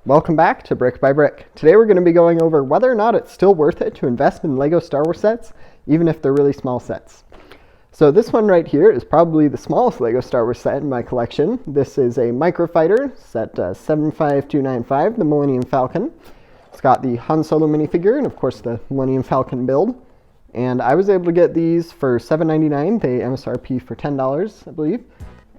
Welcome back to Brick by Brick. Today we're going to be going over whether or not it's still worth it to invest in LEGO Star Wars sets, even if they're really small sets. So this one right here is probably the smallest LEGO Star Wars set in my collection. This is a Microfighter set 75295, the Millennium Falcon. It's got the Han Solo minifigure and of course the Millennium Falcon build. And I was able to get these for $7.99, they MSRP for $10, I believe.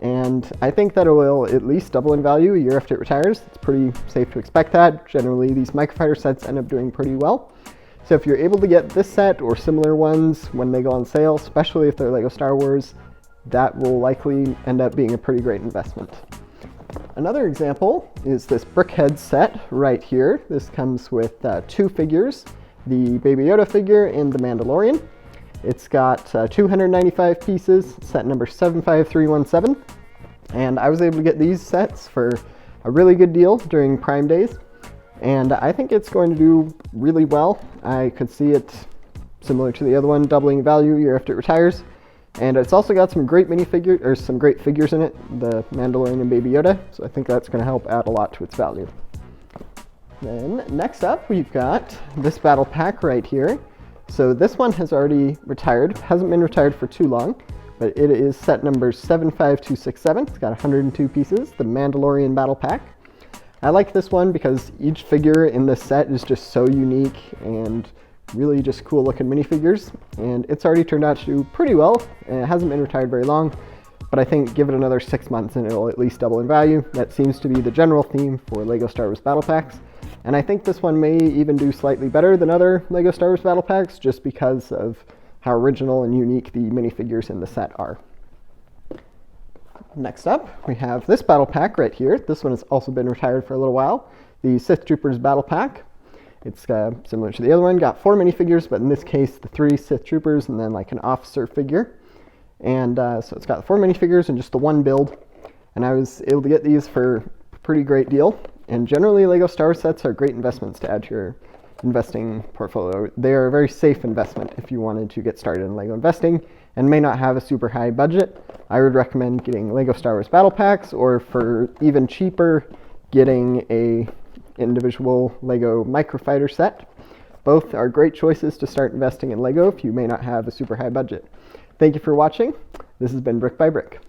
And I think that it will at least double in value a year after it retires. It's pretty safe to expect that. Generally, these Microfighter sets end up doing pretty well. So if you're able to get this set or similar ones when they go on sale, especially if they're LEGO Star Wars, that will likely end up being a pretty great investment. Another example is this Brickhead set right here. This comes with two figures, the Baby Yoda figure and the Mandalorian. It's got 295 pieces, set number 75317, and I was able to get these sets for a really good deal during Prime Days, and I think it's going to do really well. I could see it, similar to the other one, doubling value year after it retires, and it's also got some great minifigures, or some great figures in it, the Mandalorian and Baby Yoda, so I think that's going to help add a lot to its value. Then next up we've got this battle pack right here. So this one has already retired, hasn't been retired for too long, but it is set number 75267. It's got 102 pieces, the Mandalorian Battle Pack. I like this one because each figure in this set is just so unique and really just cool looking minifigures, and it's already turned out to do pretty well, and it hasn't been retired very long, but I think give it another 6 months and it'll at least double in value. That seems to be the general theme for LEGO Star Wars Battle Packs. And I think this one may even do slightly better than other LEGO Star Wars Battle Packs just because of how original and unique the minifigures in the set are. Next up, we have this battle pack right here. This one has also been retired for a little while, the Sith Troopers Battle Pack. It's similar to the other one, got 4 minifigures, but in this case, the 3 Sith Troopers and then like an officer figure. And so it's got 4 minifigures and just the one build. And I was able to get these for a pretty great deal. And generally, LEGO Star Wars sets are great investments to add to your investing portfolio. They are a very safe investment if you wanted to get started in LEGO investing and may not have a super high budget. I would recommend getting LEGO Star Wars Battle Packs, or for even cheaper, getting a individual LEGO Microfighter set. Both are great choices to start investing in LEGO if you may not have a super high budget. Thank you for watching. This has been Brick by Brick.